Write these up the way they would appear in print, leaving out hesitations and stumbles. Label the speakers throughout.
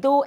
Speaker 1: 2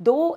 Speaker 1: 2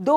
Speaker 1: 2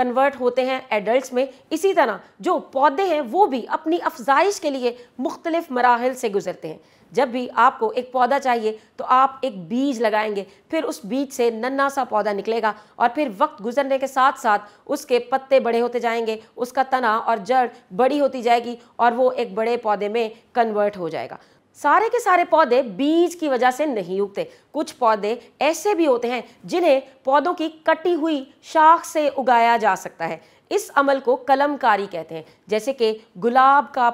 Speaker 1: convert ہوتے ہیں adults میں، اسی طرح جو پودے ہیں وہ بھی اپنی افزائش کے لیے مختلف مراحل سے گزرتے ہیں۔ جب بھی آپ کو ایک پودا چاہیے تو آپ ایک بیج لگائیں گے، پھر اس بیج سے ننھا سا پودا نکلے گا، اور پھر وقت گزرنے کے ساتھ ساتھ اس کے پتے بڑے ہوتے جائیں گے، اس کا تنا اور جڑ بڑی ہوتی جائے گی اور وہ ایک بڑے پودے میں کنورٹ ہو جائے گا۔ سارے کے سارے پودے بیج کی وجہ سے نہیں اگتے، کچھ پودے ایسے بھی ہوتے ہیں جنہیں پودوں کی کٹی ہوئی شاخ سے اگایا جا سکتا ہے۔ اس عمل کو قلم کاری کہتے ہیں، جیسے کہ گلاب کا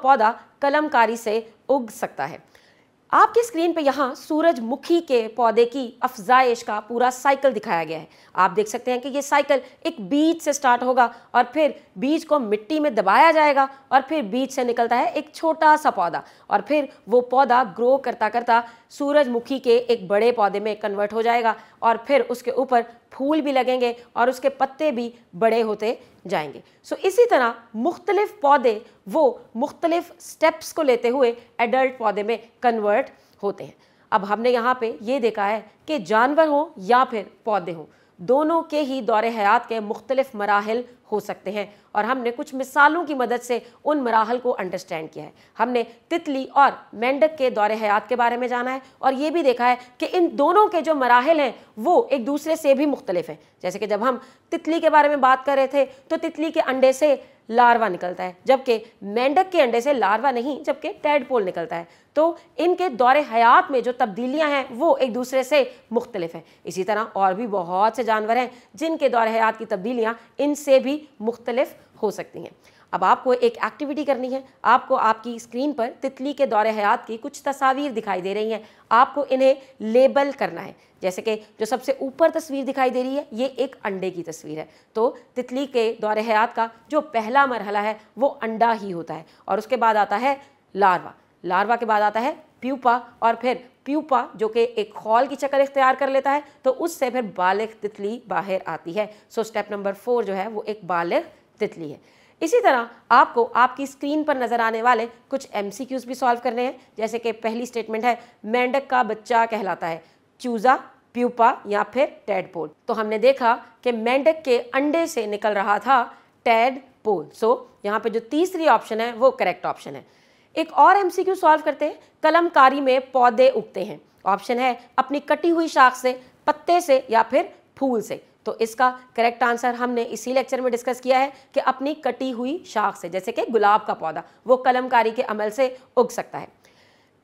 Speaker 1: پودا قلم کاری سے اگ سکتا ہے۔ آپ کی اسکرین پہ یہاں سورج مکھی کے پودے کی افزائش کا پورا سائیکل دکھایا گیا ہے۔ آپ دیکھ سکتے ہیں کہ یہ سائیکل ایک بیج سے سٹارٹ ہوگا اور پھر بیج کو مٹی میں دبایا جائے گا اور پھر بیج سے نکلتا ہے ایک چھوٹا سا پودا، اور پھر وہ پودا گرو کرتا کرتا سورج مکھی کے ایک بڑے پودے میں کنورٹ ہو جائے گا، اور پھر اس کے اوپر پھول بھی لگیں گے اور اس کے پتے بھی بڑے ہوتے جائیں گے۔ اسی طرح مختلف پودے وہ مختلف سٹیپس کو لیتے ہوئے ایڈلٹ پودے میں کنورٹ ہوتے ہیں۔ اب ہم نے یہاں پہ یہ دیکھا ہے کہ جانور ہوں یا پھر پودے ہوں، دونوں کے ہی دور حیات کے مختلف مراحل ہو سکتے ہیں، اور ہم نے کچھ مثالوں کی مدد سے ان مراحل کو انڈرسٹینڈ کیا ہے۔ ہم نے تتلی اور مینڈک کے دور حیات کے بارے میں جانا ہے، اور یہ بھی دیکھا ہے کہ ان دونوں کے جو مراحل ہیں وہ ایک دوسرے سے بھی مختلف ہیں۔ جیسے کہ جب ہم تتلی کے بارے میں بات کر رہے تھے تو تتلی کے انڈے سے لاروا نکلتا ہے، جبکہ مینڈک کے انڈے سے لاروا نہیں جبکہ ٹیڈپول نکلتا ہے۔ تو ان کے دور حیات میں جو تبدیلیاں ہیں وہ ایک دوسرے سے مختلف ہیں۔ اسی طرح اور بھی بہت سے جانور ہیں جن کے دور حیات کی تبدیلیاں ان سے بھی مختلف ہو سکتی ہیں۔ اب آپ کو ایک ایکٹیویٹی کرنی ہے، آپ کو آپ کی اسکرین پر تتلی کے دور حیات کی کچھ تصاویر دکھائی دے رہی ہیں، آپ کو انہیں لیبل کرنا ہے۔ جیسے کہ جو سب سے اوپر تصویر دکھائی دے رہی ہے یہ ایک انڈے کی تصویر ہے، تو تتلی کے دور حیات کا جو پہلا مرحلہ ہے وہ انڈا ہی ہوتا ہے، اور اس کے بعد آتا ہے لاروا کے بعد آتا ہے پیوپا، اور پھر پیوپا جو کہ ایک خول کی شکل اختیار کر لیتا ہے تو اس سے پھر بالغ تتلی باہر آتی ہے۔ اسٹیپ نمبر 4 جو ہے وہ ایک بالغ تتلی ہے۔ اسی طرح آپ کو آپ کی اسکرین پر نظر آنے والے کچھ MCQs بھی سالو کرنے ہیں، جیسے کہ پہلی اسٹیٹمنٹ ہے مینڈک کا بچہ کہلاتا ہے چوزا، پیوپا یا پھر ٹیڈپول۔ تو ہم نے دیکھا کہ مینڈک کے انڈے سے نکل رہا تھا ٹیڈپول، یہاں پہ جو تیسری آپشن ہے وہ کریکٹ آپشن ہے۔ ایک اور MCQ سالو کرتے ہیں، قلم کاری میں پودے اگتے ہیں۔ آپشن ہے اپنی کٹی ہوئی شاخ سے، پتے سے یا پھر پھول سے۔ تو اس کا کریکٹ آنسر ہم نے اسی لیکچر میں ڈسکس کیا ہے کہ اپنی کٹی ہوئی شاخ سے، جیسے کہ گلاب کا پودا وہ قلم کاری کے عمل سے اگ سکتا ہے۔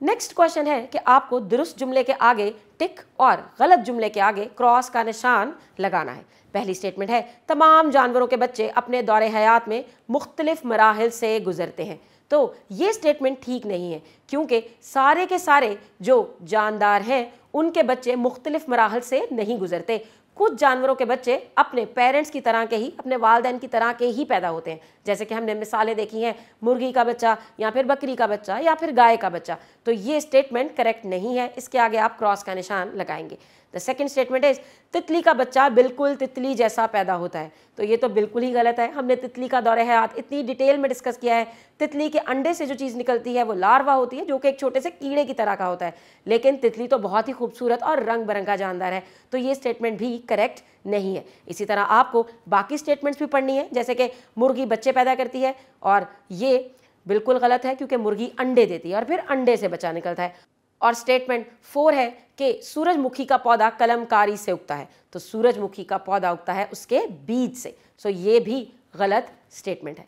Speaker 1: نیکسٹ کوشچن ہے کہ آپ کو درست جملے کے آگے ٹک اور غلط جملے کے آگے کراس کا نشان لگانا ہے۔ پہلی اسٹیٹمنٹ ہے تمام جانوروں کے بچے اپنے دور حیات میں مختلف مراحل سے گزرتے ہیں۔ تو یہ اسٹیٹمنٹ ٹھیک نہیں ہے، کیونکہ سارے کے سارے جو جاندار ہیں ان کے بچے مختلف مراحل سے نہیں گزرتے۔ کچھ جانوروں کے بچے اپنے پیرنٹس کی طرح کے ہی، اپنے والدین کی طرح کے ہی پیدا ہوتے ہیں، جیسے کہ ہم نے مثالیں دیکھی ہیں مرغی کا بچہ یا پھر بکری کا بچہ یا پھر گائے کا بچہ۔ تو یہ اسٹیٹمنٹ کریکٹ نہیں ہے، اس کے آگے آپ کراس کا نشان لگائیں گے۔ دا سیکنڈ اسٹیٹمنٹ از تتلی کا بچہ بالکل تتلی جیسا پیدا ہوتا ہے۔ تو یہ تو بالکل ہی غلط ہے، ہم نے تتلی کا دور حیات اتنی ڈیٹیل میں ڈسکس کیا ہے۔ تتلی کے انڈے سے جو چیز نکلتی ہے وہ لاروا ہوتی ہے، جو کہ ایک چھوٹے سے کیڑے کی طرح کا ہوتا ہے، لیکن تتلی تو بہت ہی خوبصورت اور رنگ برنگا جاندار ہے، تو یہ اسٹیٹمنٹ بھی کریکٹ نہیں ہے۔ اسی طرح آپ کو باقی اسٹیٹمنٹس بھی پڑھنی ہے، جیسے کہ مرغی بچے پیدا کرتی ہے، اور یہ بالکل غلط ہے کیونکہ مرغی انڈے دیتی ہے اور پھر انڈے سے بچہ نکلتا ہے۔ اور اسٹیٹمنٹ 4 ہے کہ سورج مکھی کا پودا قلم کاری سے اگتا ہے، تو سورج مکھی کا پودا اگتا ہے اس کے بیج سے، یہ بھی غلط اسٹیٹمنٹ ہے۔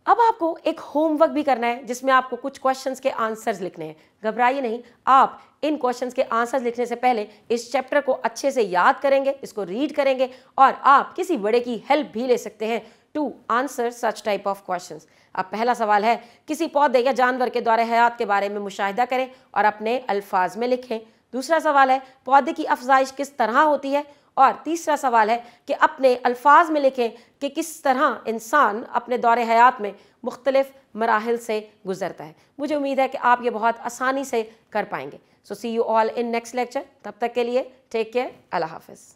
Speaker 1: اب آپ کو ایک ہوم ورک بھی کرنا ہے جس میں آپ کو کچھ کوشچنس کے آنسرز لکھنے ہیں۔ گھبرائیے نہیں، آپ ان کوشچنس کے آنسرز لکھنے سے پہلے اس چیپٹر کو اچھے سے یاد کریں گے، اس کو ریڈ کریں گے، اور آپ کسی بڑے کی ہیلپ بھی لے سکتے ہیں to answer such type of questions. اب پہلا سوال ہے کسی پودے یا جانور کے دور حیات کے بارے میں مشاہدہ کریں اور اپنے الفاظ میں لکھیں۔ دوسرا سوال ہے پودے کی افزائش کس طرح ہوتی ہے، اور تیسرا سوال ہے کہ اپنے الفاظ میں لکھیں کہ کس طرح انسان اپنے دور حیات میں مختلف مراحل سے گزرتا ہے۔ مجھے امید ہے کہ آپ یہ بہت آسانی سے کر پائیں گے۔ So see you all in next lecture, تب تک کے لیے ٹیک کیئر، اللہ حافظ۔